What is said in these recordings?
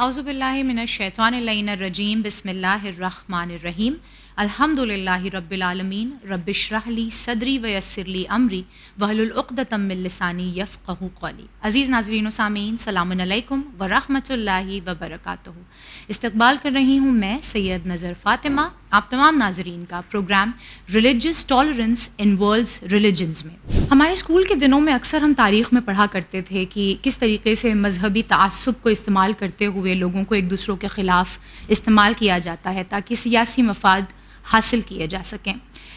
اعوذ باللہ من الشیطان اللعین الرجیم بسم اللہ الرحمن الرحیم الحمدللہ رب العالمین رب اشرح لی صدری ویسر لی امری واحلل عقدۃ من لسانی یفقہوا قولی۔ عزیز ناظرین و سامعین، سلام علیکم ورحمۃ اللہ وبرکاتہ۔ استقبال کر رہی ہوں میں سید نظر فاطمہ آپ تمام ناظرین کا پروگرام ریلیجس ٹالرنس ان ورلڈز ریلیجنز میں۔ ہمارے اسکول کے دنوں میں اکثر ہم تاریخ میں پڑھا کرتے تھے کہ کس طریقے سے مذہبی تعصب کو استعمال کرتے ہوئے لوگوں کو ایک دوسروں کے خلاف استعمال کیا جاتا ہے تاکہ سیاسی مفاد حاصل کیے جا سکیں،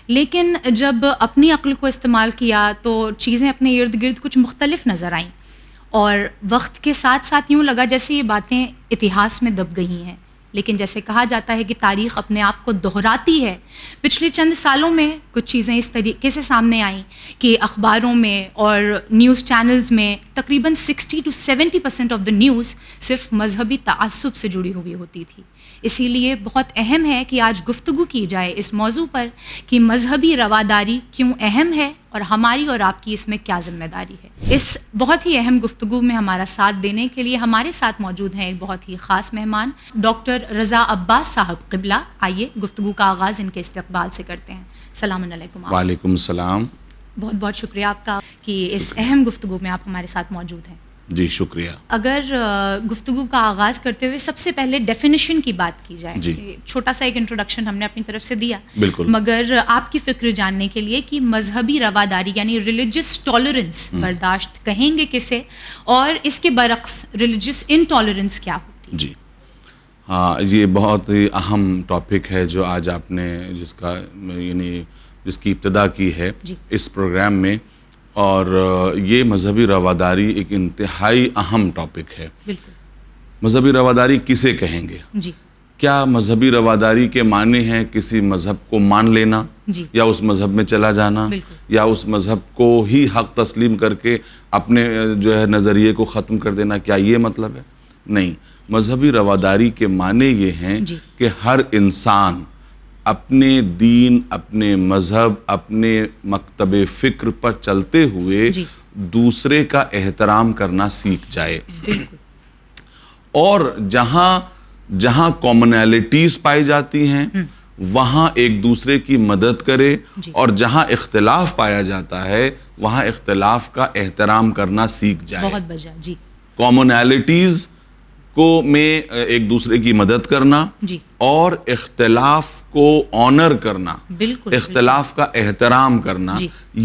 لیکن جب اپنی عقل کو استعمال کیا تو چیزیں اپنے ارد گرد کچھ مختلف نظر آئیں اور وقت کے ساتھ ساتھ یوں لگا جیسے یہ باتیں اتہاس میں دب گئی ہیں۔ لیکن جیسے کہا جاتا ہے کہ تاریخ اپنے آپ کو دہراتی ہے، پچھلے چند سالوں میں کچھ چیزیں اس طریقے سے سامنے آئیں کہ اخباروں میں اور نیوز چینلز میں تقریباً 60 to 70% آف دا نیوز صرف مذہبی تعصب سے جڑی ہوئی ہوتی تھی۔ اسی لیے بہت اہم ہے کہ آج گفتگو کی جائے اس موضوع پر کہ مذہبی رواداری کیوں اہم ہے اور ہماری اور آپ کی اس میں کیا ذمہ داری ہے۔ اس بہت ہی اہم گفتگو میں ہمارا ساتھ دینے کے لیے ہمارے ساتھ موجود ہیں ایک بہت ہی خاص مہمان، ڈاکٹر رضا عباس صاحب قبلہ۔ آئیے گفتگو کا آغاز ان کے استقبال سے کرتے ہیں۔ السلام علیکم۔ وعلیکم السلام۔ بہت بہت شکریہ آپ کا کہ اس اہم گفتگو میں آپ ہمارے ساتھ موجود ہیں۔ جی شکریہ۔ اگر گفتگو کا آغاز کرتے ہوئے سب سے پہلے ڈیفینیشن کی بات کی جائے، جی، چھوٹا سا ایک انٹروڈکشن ہم نے اپنی طرف سے دیا، بالکل، مگر آپ کی فکر جاننے کے لیے کہ مذہبی رواداری یعنی ریلیجس ٹالرنس برداشت کہیں گے کسے، اور اس کے برعکس ریلیجس انٹالرنس کیا ہوتی؟ جی ہاں، یہ بہت ہی اہم ٹاپک ہے جو آج آپ نے جس کی ابتدا کی ہے اس پروگرام میں، اور یہ مذہبی رواداری ایک انتہائی اہم ٹاپک ہے۔ بالکل، مذہبی رواداری کسے کہیں گے؟ جی، کیا مذہبی رواداری کے معنی ہیں کسی مذہب کو مان لینا، جی، یا اس مذہب میں چلا جانا، یا اس مذہب کو ہی حق تسلیم کر کے اپنے نظریے کو ختم کر دینا؟ کیا یہ مطلب ہے؟ نہیں، مذہبی رواداری کے معنی یہ ہیں کہ ہر انسان اپنے دین، اپنے مذہب، اپنے مکتب فکر پر چلتے ہوئے دوسرے کا احترام کرنا سیکھ جائے، اور جہاں کامنالٹیز پائی جاتی ہیں وہاں ایک دوسرے کی مدد کرے، اور جہاں اختلاف پایا جاتا ہے وہاں اختلاف کا احترام کرنا سیکھ جائے۔ بہت بجا، جی، کامنالٹیز کو میں ایک دوسرے کی مدد کرنا، اور اختلاف کو آنر کرنا، اختلاف کا احترام کرنا،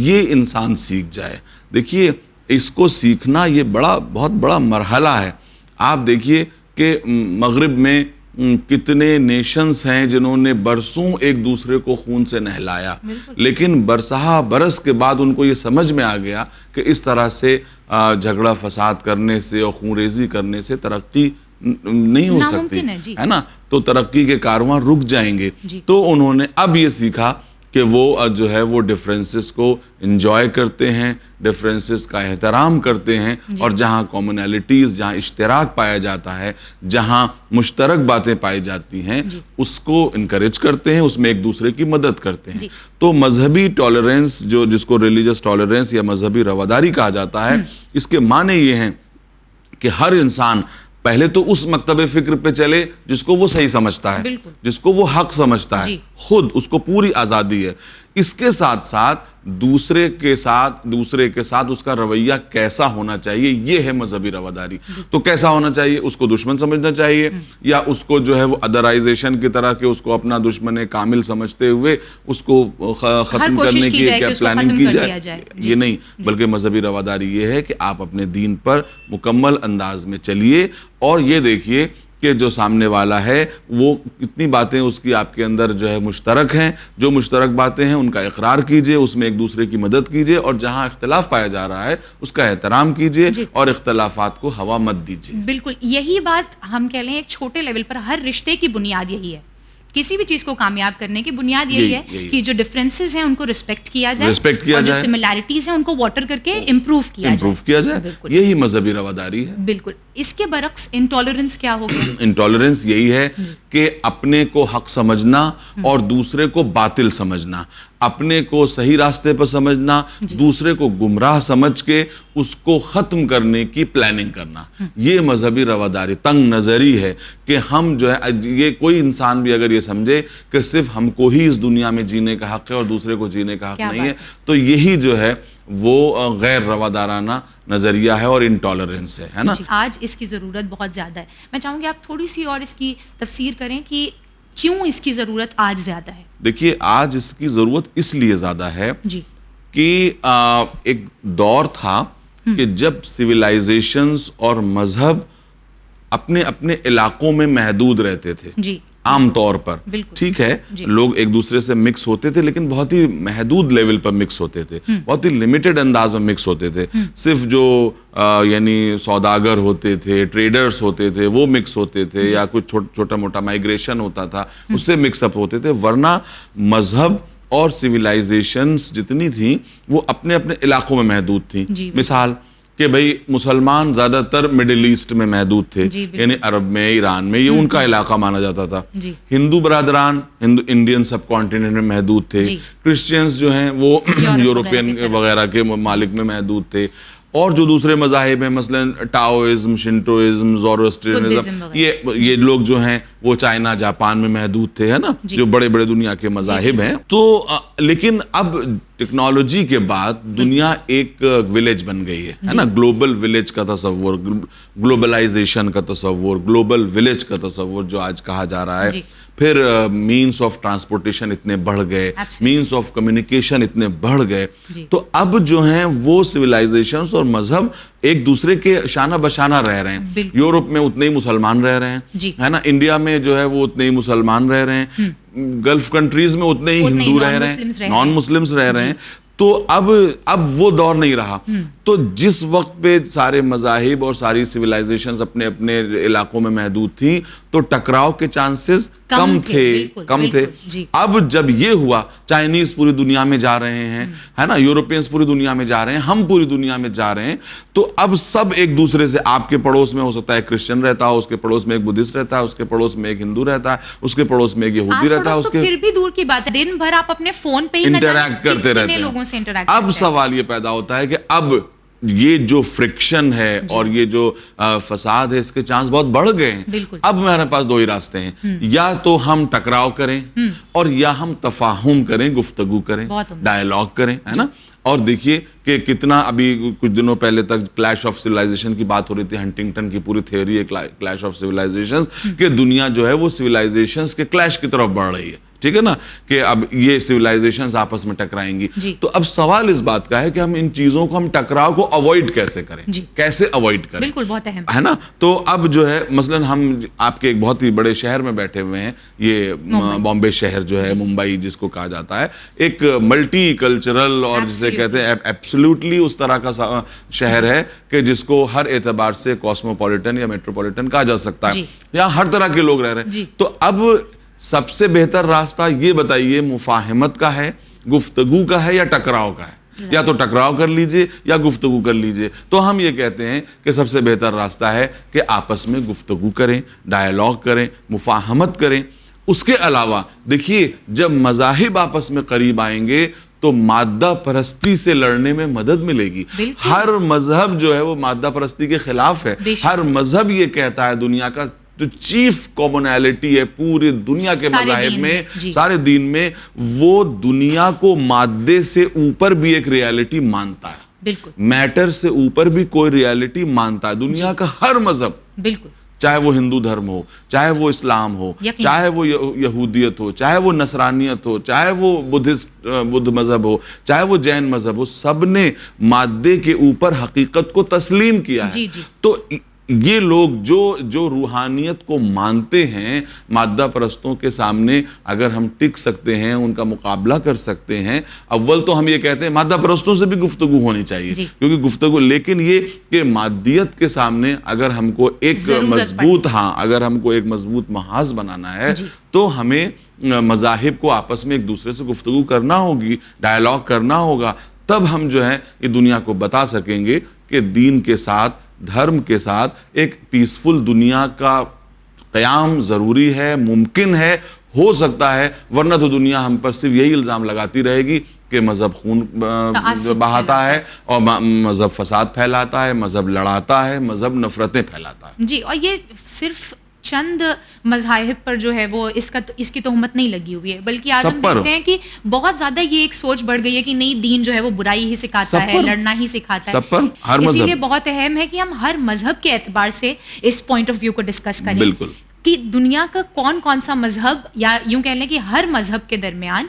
یہ انسان سیکھ جائے۔ دیکھیے، اس کو سیکھنا یہ بہت بڑا مرحلہ ہے۔ آپ دیکھیے کہ مغرب میں کتنے نیشنز ہیں جنہوں نے برسوں ایک دوسرے کو خون سے نہلایا، لیکن برسہ برس کے بعد ان کو یہ سمجھ میں آ گیا کہ اس طرح سے جھگڑا فساد کرنے سے اور خون ریزی کرنے سے ترقی نہیں ہو سکتی ہے نا، تو ترقی کے کارواں رک جائیں گے۔ تو انہوں نے اب یہ سیکھا کہ وہ ڈیفرنسز کو انجوائے کرتے ہیں، ڈیفرنسز کا احترام کرتے ہیں، اور جہاں کامنالٹیز، جہاں اشتراک پایا جاتا ہے، جہاں مشترک باتیں پائی جاتی ہیں، اس کو انکریج کرتے ہیں، اس میں ایک دوسرے کی مدد کرتے ہیں۔ تو مذہبی ٹالرنس جس کو ریلیجس ٹالرنس یا مذہبی رواداری کہا جاتا ہے، اس کے معنی یہ ہیں کہ ہر انسان پہلے تو اس مکتب فکر پہ چلے جس کو وہ صحیح سمجھتا ہے، جس کو وہ حق سمجھتا ہے، خود اس کو پوری آزادی ہے۔ اس کے ساتھ ساتھ دوسرے کے ساتھ اس کا رویہ کیسا ہونا چاہیے، یہ ہے مذہبی رواداری۔ تو کیسا ہونا چاہیے؟ اس کو دشمن سمجھنا چاہیے، یا اس کو وہ ادرائزیشن کی طرح کہ اس کو اپنا دشمن کامل سمجھتے ہوئے اس کو ختم کرنے کی کیا پلاننگ کی جائے؟ یہ نہیں، بلکہ مذہبی رواداری یہ ہے کہ آپ اپنے دین پر مکمل انداز میں چلیے، اور یہ دیکھیے کہ جو سامنے والا ہے وہ کتنی باتیں اس کی آپ کے اندر مشترک ہیں، جو مشترک باتیں ہیں ان کا اقرار کیجئے، اس میں ایک دوسرے کی مدد کیجئے، اور جہاں اختلاف پایا جا رہا ہے اس کا احترام کیجئے، اور اختلافات کو ہوا مت دیجئے۔ بالکل، یہی بات ہم کہہ لیں ایک چھوٹے لیول پر ہر رشتے کی بنیاد یہی ہے۔ کسی بھی چیز کو کامیاب کرنے کی بنیاد یہی ہے کہ جو ڈفرینسز ہیں ان کو رسپیکٹ کیا جائے، اور جو سملیرٹیز ہیں ان کو واٹر کر کے امپروو کیا جائے۔ یہی مذہبی رواداری ہے۔ بالکل۔ اس کے برعکس انٹالرنس کیا ہوگا؟ انٹالرنس یہی ہے کہ اپنے کو حق سمجھنا اور دوسرے کو باطل سمجھنا۔ اپنے کو صحیح راستے پر سمجھنا، دوسرے کو گمراہ سمجھ کے اس کو ختم کرنے کی پلاننگ کرنا، یہ مذہبی رواداری تنگ نظری ہے کہ ہم جو ہے یہ کوئی انسان بھی اگر یہ سمجھے کہ صرف ہم کو ہی اس دنیا میں جینے کا حق ہے اور دوسرے کو جینے کا حق نہیں ہے، تو یہی جو ہے وہ غیر روادارانہ نظریہ ہے اور انٹالرنس ہے نا. آج اس کی ضرورت بہت زیادہ ہے. میں چاہوں گی آپ تھوڑی سی اور اس کی تفسیر کریں کہ کیوں اس کی ضرورت آج زیادہ ہے. دیکھیے آج اس کی ضرورت اس لیے زیادہ ہے کہ ایک دور تھا کہ جب سویلائزیشنز اور مذہب اپنے اپنے علاقوں میں محدود رہتے تھے عام طور پر، ٹھیک ہے، لوگ ایک دوسرے سے مکس ہوتے تھے لیکن بہت ہی محدود لیول پر مکس ہوتے تھے، بہت ہی لیمیٹڈ انداز میں مکس ہوتے تھے. صرف جو یعنی سوداگر ہوتے تھے، ٹریڈرز ہوتے تھے، وہ مکس ہوتے تھے، یا کچھ چھوٹا موٹا مائیگریشن ہوتا تھا اس سے مکس اپ ہوتے تھے. ورنہ مذہب اور سویلائزیشنز جتنی تھیں وہ اپنے اپنے علاقوں میں محدود تھیں. مثال کہ بھئی مسلمان زیادہ تر مڈل ایسٹ میں محدود تھے، یعنی عرب میں، ایران میں، یہ ان کا علاقہ مانا جاتا تھا. ہندو برادران انڈین سب کانٹیننٹ میں محدود تھے. کرسچنز جو ہیں وہ یورپین وغیرہ کے ممالک میں محدود تھے. اور جو دوسرے مذاہب ہیں مثلا ٹاؤزم، شنٹوئزم، زوروسٹرینزم، یہ لوگ جو ہیں وہ چائنا، جاپان میں محدود تھے، ہے نا، جو بڑے بڑے دنیا کے مذاہب ہیں. تو لیکن اب ٹیکنالوجی کے بعد دنیا ایک ولیج بن گئی ہے نا. گلوبل ولیج کا تصور، گلوبلائزیشن کا تصور، گلوبل ولیج کا تصور جو آج کہا جا رہا ہے. پھر مینس آف ٹرانسپورٹیشن اتنے بڑھ گئے، مینس آف کمیونیکیشن اتنے بڑھ گئے. تو اب جو ہیں وہ سویلائزیشنز اور مذہب ایک دوسرے کے شانہ بشانہ رہ رہے ہیں. یورپ میں اتنے ہی مسلمان رہ رہے ہیں، ہے نا، انڈیا میں جو ہے وہ اتنے ہی مسلمان رہ رہے ہیں، گلف کنٹریز میں اتنے ہی ہندو رہ رہے ہیں، نان مسلمز رہ رہے ہیں. تو اب وہ دور نہیں رہا. تو جس وقت پہ سارے مذاہب اور ساری سویلائزیشنز اپنے اپنے علاقوں میں محدود تھیں تو ٹکراؤ کے چانسز کم تھے. اب جب یہ ہوا، چائنیز پوری دنیا میں جا رہے ہیں، ہے نا، یورپینز پوری دنیا میں جا رہے ہیں، ہم پوری دنیا میں جا رہے ہیں، تو اب سب ایک دوسرے سے، آپ کے پڑوس میں ہو سکتا ہے ایک کرسچن رہتا ہے، اس کے پڑوس میں ایک بدھسٹ رہتا ہے، اس کے پڑوس میں ایک ہندو رہتا ہے، اس کے پڑوس میں ایک یہودی رہتا ہے. اس کے پھر بھی دور کی بات ہے، دن بھر آپ اپنے فون پہ ہی انٹریکٹ کرتے رہتے ہیں. اب سوال یہ پیدا ہوتا ہے کہ اب یہ جو فرکشن ہے اور یہ جو فساد ہے، اس کے چانس بہت بڑھ گئے ہیں. اب ہمارے پاس دو ہی راستے ہیں، یا تو ہم ٹکراؤ کریں اور یا ہم تفاہم کریں، گفتگو کریں، ڈائیلاگ کریں، ہے نا. اور دیکھیے کہ کتنا ابھی کچھ دنوں پہلے تک کلیش آف سویلائزیشن کی بات ہو رہی تھی. ہنٹنگٹن کی پوری تھیوری ہے کلیش آف سویلائزیشنز، کہ دنیا جو ہے وہ سویلائزیشنز کے کلیش کی طرف بڑھ رہی ہے، ٹھیک ہے نا، کہ اب یہ سویلائزیشنز آپس میں ٹکرائیں گی. تو اب سوال اس بات کا ہے کہ ہم ان چیزوں کو، ہم ٹکراؤ کو اوائڈ کیسے کریں، کیسے اوائڈ کریں، بالکل بہت اہم ہے نا. تو اب جو ہے مثلا ہم آپ کے ایک بہت ہی بڑے شہر میں بیٹھے ہوئے ہیں، یہ بامبے شہر جو ہے، ممبئی جس کو کہا جاتا ہے، ایک ملٹی کلچرل اور جسے کہتے ہیں ایبسلیوٹلی اس طرح کا شہر ہے کہ جس کو ہر اعتبار سے کاسموپولیٹن یا میٹروپولیٹن کہا جا سکتا ہے. یہاں ہر طرح کے لوگ رہ رہے ہیں. تو اب سب سے بہتر راستہ یہ بتائیے، مفاہمت کا ہے، گفتگو کا ہے، یا ٹکراؤ کا ہے؟ یا تو ٹکراؤ کر لیجئے یا گفتگو کر لیجئے. تو ہم یہ کہتے ہیں کہ سب سے بہتر راستہ ہے کہ آپس میں گفتگو کریں، ڈائیلاگ کریں، مفاہمت کریں. اس کے علاوہ دیکھیے، جب مذاہب آپس میں قریب آئیں گے تو مادہ پرستی سے لڑنے میں مدد ملے گی. ہر مذہب جو ہے وہ مادہ پرستی کے خلاف ہے. ہر مذہب یہ کہتا ہے، دنیا کا جو چیف کامنالٹی ہے پوری دنیا کے مذاہب میں، سارے دین میں، وہ دنیا کو مادے سے اوپر بھی ایک ریالٹی مانتا ہے. میٹر سے اوپر بھی کوئی ریالٹی مانتا ہے. دنیا کا ہر مذہب، چاہے وہ ہندو دھرم ہو، چاہے وہ اسلام ہو، چاہے وہ یہودیت ہو، چاہے وہ نصرانیت ہو، چاہے وہ بدھ مذہب ہو، چاہے وہ جین مذہب ہو، سب نے مادے کے اوپر حقیقت کو تسلیم کیا ہے. تو یہ لوگ جو روحانیت کو مانتے ہیں، مادہ پرستوں کے سامنے اگر ہم ٹک سکتے ہیں، ان کا مقابلہ کر سکتے ہیں، اول تو ہم یہ کہتے ہیں مادہ پرستوں سے بھی گفتگو ہونی چاہیے، کیونکہ گفتگو، لیکن یہ کہ مادیت کے سامنے اگر ہم کو ایک مضبوط محاذ بنانا ہے تو ہمیں مذاہب کو آپس میں ایک دوسرے سے گفتگو کرنا ہوگی، ڈائیلاگ کرنا ہوگا. تب ہم جو ہے یہ دنیا کو بتا سکیں گے کہ دین کے ساتھ، دھرم کے ساتھ ایک پیسفل دنیا کا قیام ضروری ہے، ممکن ہے، ہو سکتا ہے، ورنہ تو دنیا ہم پر صرف یہی الزام لگاتی رہے گی کہ مذہب خون بہاتا ہے اور مذہب فساد پھیلاتا ہے، مذہب لڑاتا ہے، مذہب نفرتیں پھیلاتا ہے. جی، اور یہ صرف چند مذاہب پر جو ہے وہ اس کی تہمت نہیں لگی ہوئی ہے، بلکہ آج ہم دیکھتے ہیں کہ بہت زیادہ یہ ایک سوچ بڑھ گئی ہے کہ نہیں، دین جو ہے وہ برائی ہی سکھاتا ہے، لڑنا ہی سکھاتا ہے. اسی لیے بہت اہم ہے کہ ہم ہر مذہب کے اعتبار سے اس پوائنٹ آف ویو کو ڈسکس کریں. بالکل. کہ دنیا کا کون سا مذہب، یا یوں کہہ لیں کہ ہر مذہب کے درمیان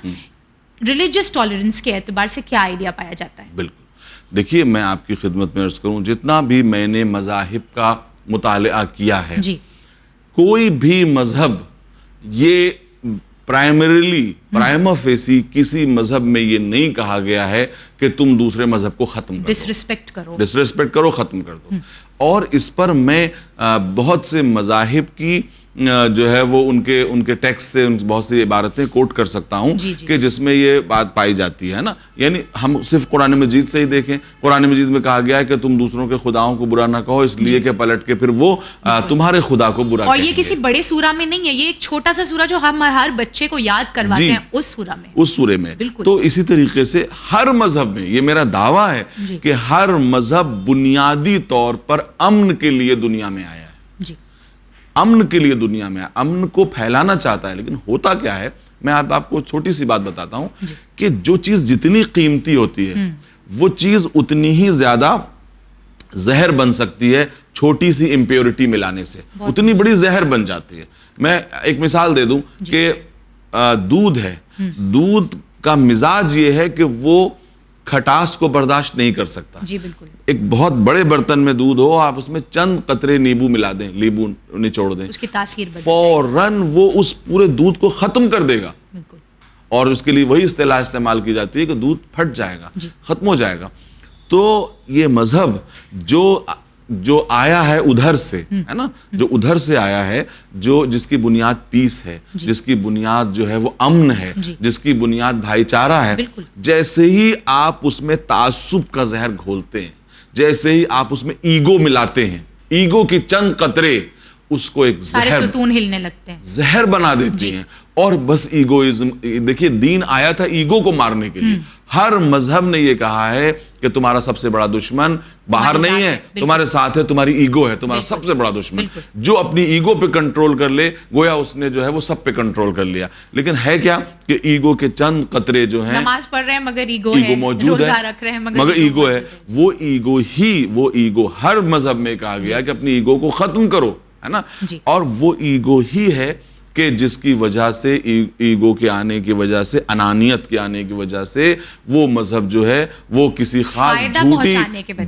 ریلیجس ٹالرنس کے اعتبار سے کیا آئیڈیا پایا جاتا ہے. بالکل. دیکھیے، میں آپ کی خدمت میں عرض کروں، جتنا بھی میں نے مذاہب کا مطالعہ کیا ہے، جی، کوئی بھی مذہب یہ پرائما فیسی کسی مذہب میں یہ نہیں کہا گیا ہے کہ تم دوسرے مذہب کو ختم کرو، ڈسریسپیکٹ کرو، ختم کر دو. اور اس پر میں بہت سے مذاہب کی جو ہے وہ ان کے ٹیکسٹ سے بہت سی عبارتیں کوٹ کر سکتا ہوں کہ جس میں یہ بات پائی جاتی ہے نا. یعنی ہم صرف قرآن مجید سے ہی دیکھیں، قرآن مجید میں کہا گیا ہے کہ تم دوسروں کے خداؤں کو برا نہ کہو، اس لیے کہ پلٹ کے پھر وہ تمہارے خدا کو برا کہیں گے. اور یہ کسی بڑے سورہ میں نہیں ہے، یہ ایک چھوٹا سا سورہ جو ہم ہر بچے کو یاد کرواتے ہیں، اس سورہ میں. تو اسی طریقے سے ہر مذہب میں یہ میرا دعویٰ ہے کہ ہر مذہب بنیادی طور پر امن کے لیے دنیا میں آیا ہے. امن کے لیے دنیا میں امن کو پھیلانا چاہتا ہے. لیکن ہوتا کیا ہے، میں آپ کو چھوٹی سی بات بتاتا ہوں کہ جو چیز جتنی قیمتی ہوتی ہے وہ چیز اتنی ہی زیادہ زہر بن سکتی ہے. چھوٹی سی امپیورٹی ملانے سے اتنی بڑی زہر بن جاتی ہے. میں ایک مثال دے دوں کہ دودھ ہے، دودھ کا مزاج یہ ہے کہ وہ کھٹاس کو برداشت نہیں کر سکتا. جی بالکل. ایک بہت بڑے برتن میں دودھ ہو، آپ اس میں چند قطرے نیبو ملا دیں، لیبو نچوڑ دیں، اس کی تاثیر فوراً وہ اس پورے دودھ کو ختم کر دے گا. اور اس کے لیے وہی اصطلاح استعمال کی جاتی ہے کہ دودھ پھٹ جائے گا، ختم ہو جائے گا. تو یہ مذہب جو آیا ہے ادھر سے، ہے نا، جو ادھر سے آیا ہے، جس کی بنیاد پیس ہے، جس کی بنیاد جو ہے وہ امن ہے، جس کی بنیاد بھائی چارہ ہے، جیسے ہی آپ اس میں تعصب کا زہر گھولتے ہیں، جیسے ہی آپ اس میں ایگو ملاتے ہیں، ایگو کی چند قطرے اس کو ایک ستون ہلنے لگتے ہیں، زہر بنا دیتی ہیں. اور بس ایگوئزم. دیکھیے، دین آیا تھا ایگو کو مارنے کے لیے. ہر مذہب نے یہ کہا ہے کہ تمہارا سب سے بڑا دشمن باہر نہیں ہے، تمہارے ساتھ ہے، تمہاری ایگو ہے تمہارا سب سے بڑا دشمن. جو اپنی ایگو پہ کنٹرول کر لے، گویا اس نے جو ہے وہ سب پہ کنٹرول کر لیا. لیکن ہے کیا کہ ایگو کے چند قطرے جو ہیں، نماز پڑھ رہے ہیں مگر ایگو موجود ہے، مگر ایگو ہے. وہ ایگو ہر مذہب میں کہا گیا کہ اپنی ایگو کو ختم کرو، ہے نا. اور وہ ایگو ہی ہے کہ جس کی وجہ سے، ایگو کے آنے کی وجہ سے، انانیت کے آنے کی وجہ سے وہ مذہب جو ہے وہ کسی خاص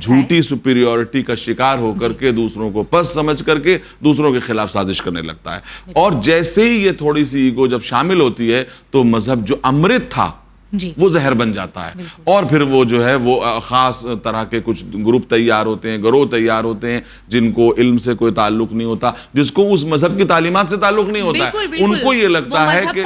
جھوٹی سپیریورٹی کا شکار ہو کر کے دوسروں کو پس سمجھ کر کے دوسروں کے خلاف سازش کرنے لگتا ہے. اور جیسے ہی یہ تھوڑی سی ایگو جب شامل ہوتی ہے تو مذہب جو امرت تھا وہ زہر بن جاتا ہے. اور پھر وہ جو ہے وہ خاص طرح کے کچھ گروپ تیار ہوتے ہیں، گروہ تیار ہوتے ہیں، جن کو علم سے کوئی تعلق نہیں ہوتا، جس کو اس مذہب کی تعلیمات سے تعلق نہیں ہوتا ہے. ان کو یہ لگتا ہے کہ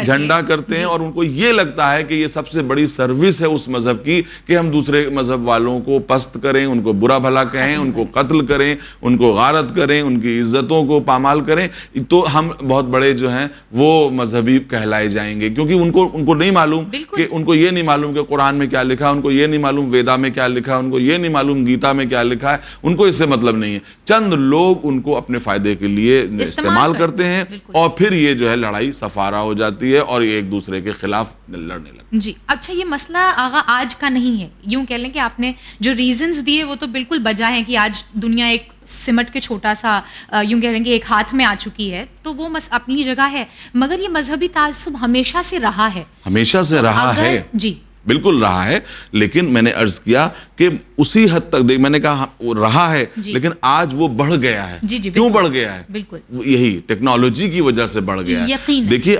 جھنڈا کرتے ہیں، اور ان کو یہ لگتا ہے کہ یہ سب سے بڑی سروس ہے اس مذہب کی کہ ہم دوسرے مذہب والوں کو پست کریں، ان کو برا بھلا کہیں، ان کو قتل کریں، ان کو غارت کریں، ان کی عزتوں کو پامال کریں. تو ہم بہت بڑے جو ہیں وہ مذہبی کہلائے جائیں گے، کیونکہ ان کو نہیں معلوم کہ ان کو یہ نہیں معلوم کہ قرآن میں کیا لکھا ہے، ان کو یہ نہیں معلوم ویدا میں کیا لکھا ہے، ان کو یہ نہیں معلوم گیتا میں کیا لکھا ہے. ان کو اس سے مطلب نہیں ہے. چند لوگ ان کو اپنے فائدے کے لیے استعمال کرتے ہیں، اور پھر یہ جو ہے لڑائی سفارہ ہو جاتی ہے اور یہ ایک دوسرے کے خلاف لڑنے لگتے ہیں. جی اچھا، یہ مسئلہ آغا آج کا نہیں ہے. یوں کہہ لیں کہ آپ نے جو ریزنز دیے وہ تو بالکل بجا ہیں کہ آج دنیا ایک سمٹ کے چھوٹا سا یوں کہہ لیں کہ ایک ہاتھ میں آ چکی ہے، تو وہ اپنی جگہ ہے. مگر یہ مذہبی تعصب ہمیشہ سے رہا ہے، ہمیشہ سے رہا ہے. جی بالکل رہا ہے. لیکن میں نے عرض کیا کہ اسی حد تک میں نے کہا رہا ہے، لیکن آج وہ بڑھ گیا ہے. کیوں بڑھ گیا ہے؟ بالکل یہی ٹیکنالوجی کی وجہ سے بڑھ گیا ہے. دیکھیے،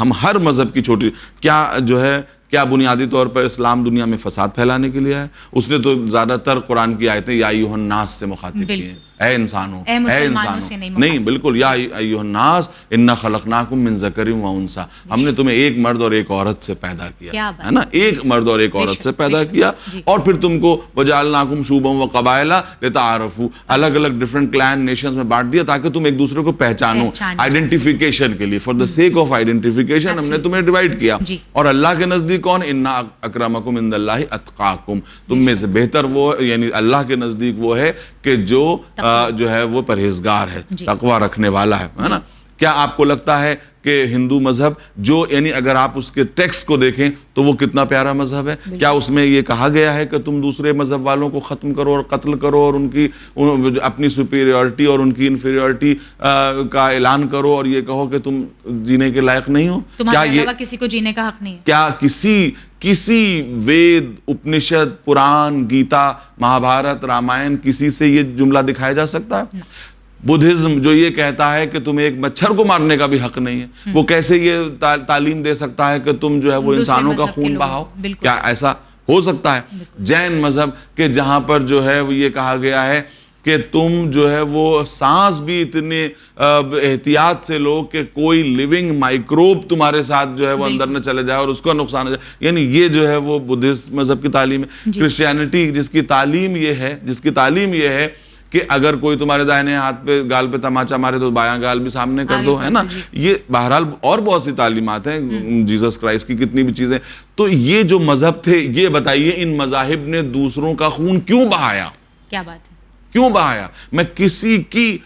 ہم ہر مذہب کی چھوٹی کیا جو ہے کیا بنیادی طور پر اسلام دنیا میں فساد پھیلانے کے لیے ہے؟ اس نے تو زیادہ تر قرآن کی آیتیں یا ایھا الناس سے مخاطب کی ہیں، اے انسانوں، اے مسلمانوں سے نہیں بالکل، یا ایھا الناس انا خلقناکم من ذکر و انثی، ہم نے تمہیں ایک مرد اور ایک عورت سے پیدا کیا ہے نا، ایک مرد اور ایک عورت سے پیدا کیا، اور پھر تم کو وجعلناکم شعوبا و قبائل لتعارفوا، الگ الگ ڈفرنٹ کلان نیشنز میں بانٹ دیا تاکہ تم ایک دوسرے کو پہچانو، آئیڈینٹیفیکیشن کے لیے، for the sake of identification ہم نے تمہیں ڈیوائڈ کیا. اور اللہ کے نزدیک کون؟ انا اکرمکم عند اللہ اتقاکم، تم میں سے بہتر وہ، یعنی اللہ کے نزدیک وہ ہے کہ جو ہے وہ پرہیزگار ہے، تقوی رکھنے والا ہے نا. کیا آپ کو لگتا ہے کہ ہندو مذہب جو، یعنی اگر آپ اس کے ٹیکسٹ کو دیکھیں تو وہ کتنا پیارا مذہب ہے؟ کیا اس میں یہ کہا گیا ہے کہ تم دوسرے مذہب والوں کو ختم کرو اور قتل کرو اور ان کی اپنی سپیریورٹی اور ان کی انفیریورٹی کا اعلان کرو اور یہ کہو کہ تم جینے کے لائق نہیں ہو؟ تمہارے علاوہ کسی کو جینے کا حق نہیں ہے؟ کیا کسی وید، اپنشد، پران، گیتا، مہابھارت، رامائن، کسی سے یہ جملہ دکھایا جا سکتا ہے؟ بدھزم جو یہ کہتا ہے کہ تم ایک مچھر کو مارنے کا بھی حق نہیں ہے، وہ کیسے یہ تعلیم دے سکتا ہے کہ تم جو ہے وہ انسانوں کا خون بہاؤ؟ کیا ایسا ہو سکتا ہے؟ جین مذہب کے جہاں پر جو ہے وہ یہ کہا گیا ہے کہ تم جو ہے وہ سانس بھی اتنے احتیاط سے لو کہ کوئی لیونگ مائکروب تمہارے ساتھ جو ہے وہ اندر نہ چلے جائے اور اس کو نقصان ہو جائے، یعنی یہ جو ہے وہ بدھسٹ مذہب کی تعلیم ہے. کرسچینٹی جس کی تعلیم یہ ہے کہ اگر کوئی تمہارے دائنے ہاتھ پہ گال پہ تماچا مارے تو بایاں گال بھی سامنے کر دو، ہے نا. یہ بہرحال اور بہت سی تعلیمات ہیں، جیسس کرائسٹ کی کتنی بھی چیزیں. تو یہ جو مذہب تھے، یہ بتائیے ان مذاہب نے دوسروں کا خون کیوں بہایا؟ کیا بات ہے؟ کیوں بہایا؟ میں کسی کی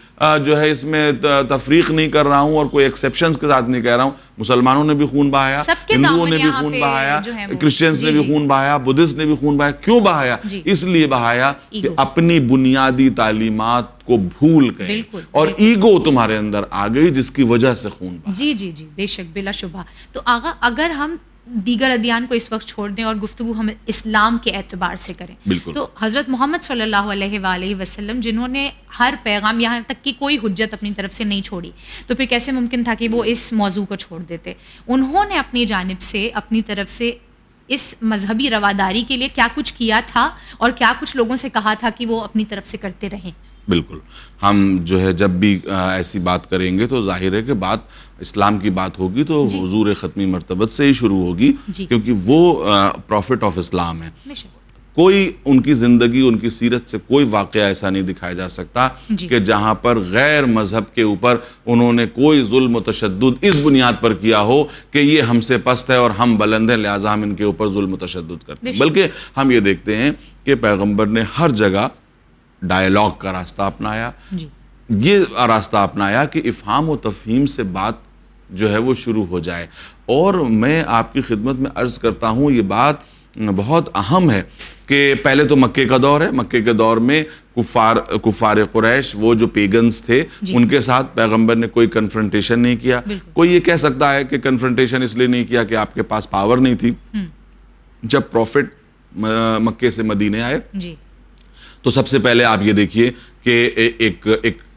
جو ہے اس میں تفریق نہیں کر رہا ہوں اور کوئی ایکسیپشنز کے ساتھ نہیں کہہ رہا ہوں. مسلمانوں نے بھی خون بہایا، ہندوؤں نے بھی خون بہایا، کرسچنز نے بھی خون بہایا، بدھسٹ نے بھی خون بہایا. کیوں بہایا؟ اس لیے بہایا کہ اپنی بنیادی تعلیمات کو بھول گئے اور ایگو تمہارے اندر آ گئی، جس کی وجہ سے خون بہایا. جی بے شک، بلا شبہ. تو آغا اگر ہم دیگر ادیان کو اس وقت چھوڑ دیں اور گفتگو ہم اسلام کے اعتبار سے کریں، تو حضرت محمد صلی اللہ علیہ وآلہ وسلم جنہوں نے ہر پیغام، یہاں تک کہ کوئی حجت اپنی طرف سے نہیں چھوڑی، تو پھر کیسے ممکن تھا کہ وہ اس موضوع کو چھوڑ دیتے؟ انہوں نے اپنی جانب سے، اپنی طرف سے اس مذہبی رواداری کے لیے کیا کچھ کیا تھا اور کیا کچھ لوگوں سے کہا تھا کہ وہ اپنی طرف سے کرتے رہیں؟ بالکل. ہم جو ہے جب بھی ایسی بات کریں گے تو ظاہر ہے کہ بات اسلام کی بات ہوگی تو حضور ختمی مرتبت سے ہی شروع ہوگی، کیونکہ وہ پروفٹ آف اسلام ہے. کوئی ان کی زندگی، ان کی سیرت سے کوئی واقعہ ایسا نہیں دکھایا جا سکتا کہ جہاں پر غیر مذہب کے اوپر انہوں نے کوئی ظلم و تشدد اس بنیاد پر کیا ہو کہ یہ ہم سے پست ہے اور ہم بلند ہیں لہٰذا ہم ان کے اوپر ظلم و تشدد کرتے ہیں. بلکہ ہم یہ دیکھتے ہیں کہ پیغمبر نے ہر جگہ ڈائیلاگ کا راستہ اپنایا، یہ راستہ اپنایا کہ افہام و تفہیم سے بات جو ہے وہ شروع ہو جائے. اور میں آپ کی خدمت میں عرض کرتا ہوں، یہ بات بہت اہم ہے کہ پہلے تو مکے کا دور ہے. مکے کے دور میں کفار قریش، وہ جو پیگنز تھے، ان کے ساتھ پیغمبر نے کوئی کنفرنٹیشن نہیں کیا. کوئی یہ کہہ سکتا ہے کہ کنفرنٹیشن اس لیے نہیں کیا کہ آپ کے پاس پاور نہیں تھی. جب پروفٹ مکے سے مدینے آئے تو سب سے پہلے آپ یہ دیکھیے کہ ایک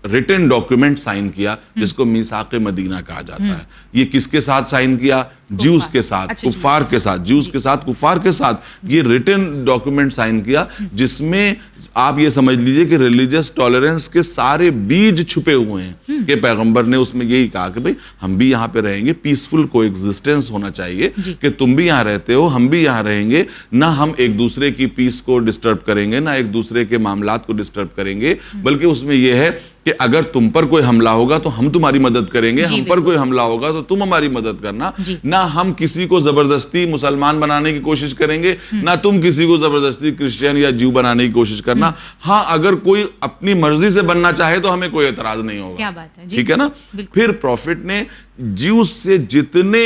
ریٹن ڈاکیومنٹ سائن کیا جس کو میثاق مدینہ کہا جاتا ہے. یہ کس کے ساتھ سائن کیا؟ جیوز کے ساتھ، کفار کے ساتھ، جیوز کے ساتھ، کفار کے ساتھ یہ ریٹن ڈاکیومنٹ سائن کیا، جس میں آپ یہ سمجھ لیجئے کہ ریلیجس ٹالرنس کے سارے بیج چھپے ہوئے ہیں. کہ پیغمبر نے اس میں یہی کہا کہ بھئی ہم بھی یہاں پہ رہیں گے، پیسفل کو ایگزسٹنس ہونا چاہیے کہ تم بھی یہاں رہتے ہو، ہم بھی یہاں رہیں گے، نہ ہم ایک دوسرے کی پیس کو ڈسٹرب کریں گے، نہ ایک دوسرے کے معاملات کو ڈسٹرب کریں گے، بلکہ اس میں یہ ہے کہ اگر تم پر کوئی حملہ ہوگا تو ہم تمہاری مدد کریں گے، ہم پر کوئی حملہ ہوگا تو تم ہماری مدد کرنا. نہ ہم کسی کو زبردستی مسلمان بنانے کی کوشش کریں گے، نہ تم کسی کو زبردستی کرسچین یا جیو بنانے کی کوشش کرنا. ہاں اگر کوئی اپنی مرضی سے بننا چاہے تو ہمیں کوئی اعتراض نہیں ہوگا. ٹھیک ہے نا. پھر پروفٹ نے جیوز سے جتنے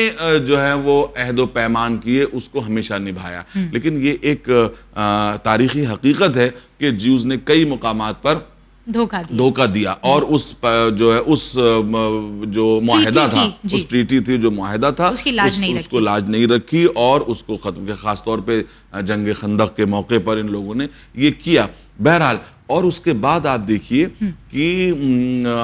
جو ہے وہ عہد و پیمان کیے اس کو ہمیشہ نبھایا. لیکن یہ ایک تاریخی حقیقت ہے کہ جیوز نے کئی مقامات پر دھوکہ دیا اور اس جو ہے اس جو معاہدہ تھا، اس ٹریٹی تھی جو معاہدہ تھا، اس کو لاج نہیں رکھی اور اس کو ختم کیا. خاص طور پہ جنگ خندق کے موقع پر ان لوگوں نے یہ کیا. بہرحال اور اس کے بعد آپ دیکھیے کہ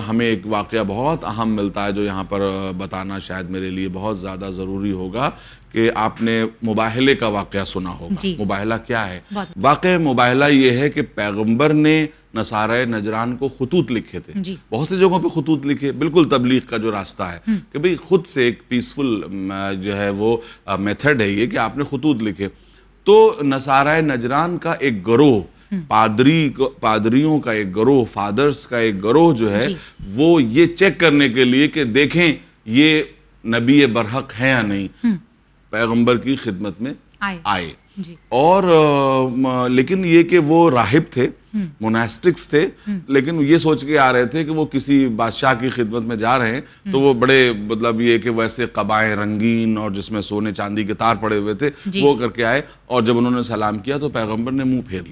ہمیں ایک واقعہ بہت اہم ملتا ہے جو یہاں پر بتانا شاید میرے لیے بہت زیادہ ضروری ہوگا کہ آپ نے مباہلے کا واقعہ سنا ہوگا. مباہلہ کیا ہے؟ واقع مباہلہ یہ ہے کہ پیغمبر نے نصارہ نجران کو خطوط لکھے تھے. بہت سی جگہوں پہ خطوط لکھے, بالکل تبلیغ کا جو راستہ ہے کہ بھئی خود سے ایک پیسفل جو ہے وہ میتھڈ ہے یہ کہ آپ نے خطوط لکھے. تو نصارہ نجران کا ایک گروہ, پادریوں کا ایک گروہ, فادرز کا ایک گروہ جو ہے وہ یہ چیک کرنے کے لیے کہ دیکھیں یہ نبی برحق ہے یا نہیں, پیغمبر کی خدمت میں آئے. اور لیکن یہ کہ وہ راہب تھے, موناسٹکس تھے, لیکن یہ سوچ کے آ رہے تھے کہ وہ کسی بادشاہ کی خدمت میں جا رہے ہیں, تو وہ بڑے مطلب یہ کہ ویسے قبائیں رنگین اور جس میں سونے چاندی کے تار پڑے ہوئے تھے وہ کر کے آئے, اور جب انہوں نے سلام کیا تو پیغمبر نے منہ پھیر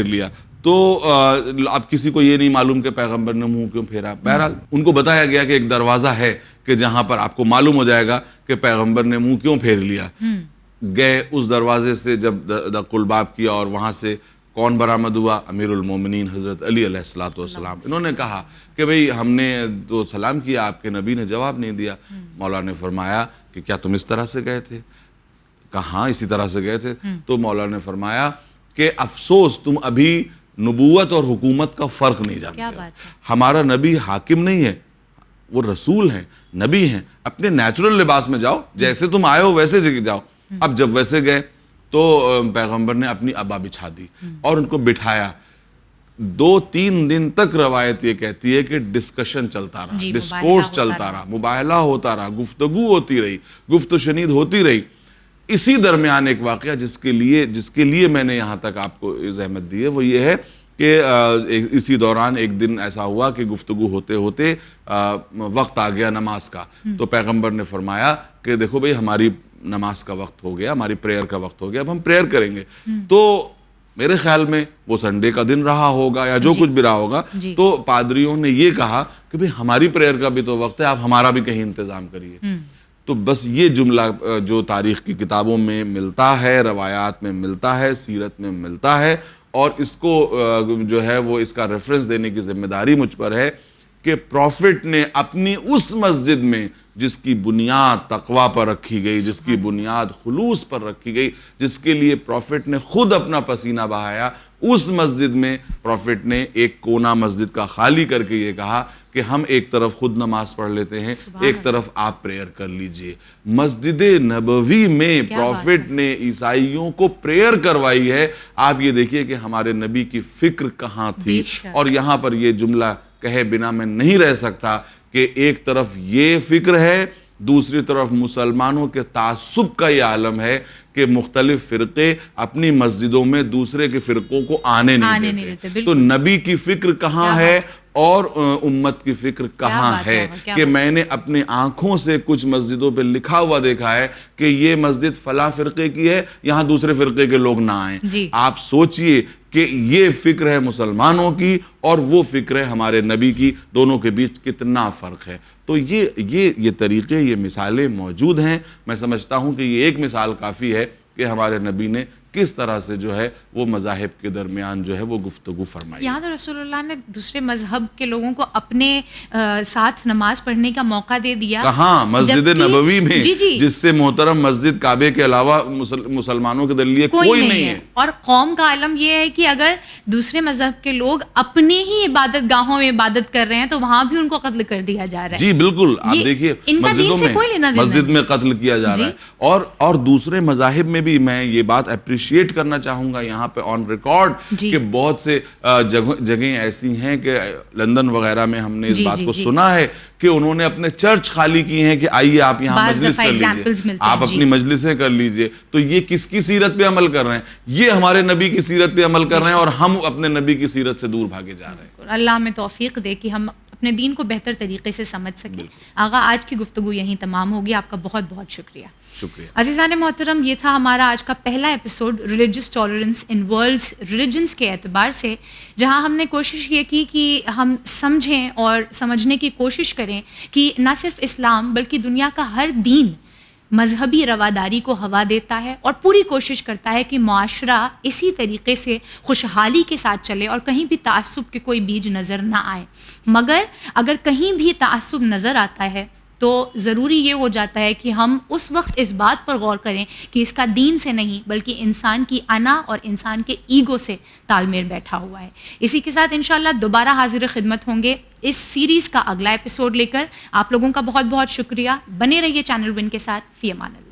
لیا. تو اب کسی کو یہ نہیں معلوم کہ پیغمبر نے منہ کیوں پھیرا. بہرحال ان کو بتایا گیا کہ ایک دروازہ ہے کہ جہاں پر آپ کو معلوم ہو جائے گا کہ پیغمبر نے منہ کیوں پھیر لیا. گئے اس دروازے سے, جب دق الباب کیا اور وہاں سے کون برآمد ہوا؟ امیر المومنین حضرت علی علیہ السلام. انہوں نے کہا کہ بھئی ہم نے تو سلام کیا, آپ کے نبی نے جواب نہیں دیا. مولا نے فرمایا کہ کیا تم اس طرح سے گئے تھے؟ کہاں اسی طرح سے گئے تھے. تو مولا نے فرمایا کہ افسوس تم ابھی نبوت اور حکومت کا فرق نہیں جانتے. ہمارا نبی حاکم نہیں ہے, وہ رسول ہیں, نبی ہیں. اپنے نیچرل لباس میں جاؤ, جیسے تم آئے ہو ویسے جگہ جاؤ. اب جب ویسے گئے تو پیغمبر نے اپنی عبا بچھا دی اور ان کو بٹھایا. 2-3 دن تک روایت یہ کہتی ہے کہ ڈسکشن چلتا رہا, ڈسکورس چلتا رہا, مباہلہ ہوتا رہا, گفتگو ہوتی رہی, گفت و شنید ہوتی رہی. اسی درمیان ایک واقعہ جس کے لیے میں نے یہاں تک آپ کو زحمت دی ہے, وہ یہ ہے کہ اسی دوران ایک دن ایسا ہوا کہ گفتگو ہوتے ہوتے وقت آ گیا نماز کا. تو پیغمبر نے فرمایا کہ دیکھو بھئی ہماری نماز کا وقت ہو گیا, ہماری پریئر کا وقت ہو گیا, اب ہم پریئر کریں گے. تو میرے خیال میں وہ سنڈے کا دن رہا ہوگا یا جو کچھ بھی رہا ہوگا, تو پادریوں نے یہ کہا کہ بھئی ہماری پریئر کا بھی تو وقت ہے, آپ ہمارا بھی کہیں انتظام کریے. تو بس یہ جملہ جو تاریخ کی کتابوں میں ملتا ہے, روایات میں ملتا ہے, سیرت میں ملتا ہے, اور اس کو جو ہے وہ اس کا ریفرنس دینے کی ذمہ داری مجھ پر ہے کہ پروفٹ نے اپنی اس مسجد میں جس کی بنیاد تقوی پر رکھی گئی, جس کی بنیاد خلوص پر رکھی گئی, جس کے لیے پروفٹ نے خود اپنا پسینہ بہایا, اس مسجد میں پروفٹ نے ایک کونا مسجد کا خالی کر کے یہ کہا کہ ہم ایک طرف خود نماز پڑھ لیتے ہیں, ایک طرف آپ پریئر کر لیجئے. مسجد نبوی میں پروفٹ نے عیسائیوں کو پریئر کروائی ہے. آپ یہ دیکھیے کہ ہمارے نبی کی فکر کہاں تھی. اور یہاں پر یہ جملہ کہے بنا میں نہیں رہ سکتا کہ ایک طرف یہ فکر ہے, دوسری طرف مسلمانوں کے تعصب کا یہ عالم ہے کہ مختلف فرقے اپنی مسجدوں میں دوسرے کے فرقوں کو آنے نہیں دیتے. تو نبی کی فکر کہاں ہے اور امت کی فکر کہاں ہے کہ میں نے اپنی آنکھوں سے کچھ مسجدوں پہ لکھا ہوا دیکھا ہے کہ یہ مسجد فلاں فرقے کی ہے, یہاں دوسرے فرقے کے لوگ نہ آئیں. آپ سوچئے کہ یہ فکر ہے مسلمانوں کی اور وہ فکر ہے ہمارے نبی کی, دونوں کے بیچ کتنا فرق ہے. تو یہ طریقے, یہ مثالیں موجود ہیں. میں سمجھتا ہوں کہ یہ ایک مثال کافی ہے کہ ہمارے نبی نے کس طرح سے جو ہے وہ مذاہب کے درمیان جو ہے وہ گفتگو فرمائی. یہاں تو رسول اللہ نے دوسرے مذہب کے لوگوں کو اپنے ساتھ نماز پڑھنے کا موقع دے دیا. کہاں؟ مسجد نبوی میں, جس سے محترم مسجد کعبے کے علاوہ مسلمانوں کے لیے کوئی نہیں ہے. اور قوم کا عالم یہ ہے کہ اگر دوسرے مذہب کے لوگ اپنے ہی عبادت گاہوں میں عبادت کر رہے ہیں تو وہاں بھی ان کو قتل کر دیا جا رہا ہے. جی بالکل, آپ دیکھیے مسجدوں میں, مسجد میں قتل کیا جا رہا ہے. اور دوسرے مذاہب میں بھی میں یہ بات اپریشیٹ کرنا چاہوں گا یہاں پہ آن ریکارڈ کہ بہت سے جگہیں ایسی ہیں کہ لندن وغیرہ میں ہم نے اس بات کو سنا ہے کہ انہوں نے اپنے چرچ خالی کی ہیں کہ آئیے آپ یہاں مجلس کر لیجئے, آپ اپنی مجلسیں کر لیجئے. تو یہ کس کی سیرت پہ عمل کر رہے ہیں؟ یہ ہمارے نبی کی سیرت پہ عمل کر رہے ہیں اور ہم اپنے نبی کی سیرت سے دور بھاگے جا رہے ہیں. اللہ ہمیں توفیق دے کہ ہم اپنے دین کو بہتر طریقے سے سمجھ سکیں. آغا آج کی گفتگو یہیں تمام ہوگی. آپ کا بہت بہت شکریہ. عزیزان محترم, یہ تھا ہمارا آج کا پہلا ایپیسوڈ ریلیجس ٹالرنس ان ورلڈز ریلیجنز کے اعتبار سے, جہاں ہم نے کوشش یہ کی کہ ہم سمجھیں اور سمجھنے کی کوشش کریں کہ نہ صرف اسلام بلکہ دنیا کا ہر دین مذہبی رواداری کو ہوا دیتا ہے اور پوری کوشش کرتا ہے کہ معاشرہ اسی طریقے سے خوشحالی کے ساتھ چلے اور کہیں بھی تعصب کے کوئی بیج نظر نہ آئے. مگر اگر کہیں بھی تعصب نظر آتا ہے تو ضروری یہ ہو جاتا ہے کہ ہم اس وقت اس بات پر غور کریں کہ اس کا دین سے نہیں بلکہ انسان کی انا اور انسان کے ایگو سے تال میل بیٹھا ہوا ہے. اسی کے ساتھ انشاءاللہ دوبارہ حاضر خدمت ہوں گے اس سیریز کا اگلا ایپیسوڈ لے کر. آپ لوگوں کا بہت بہت شکریہ. بنے رہیے چینل ون کے ساتھ. فی امان اللہ.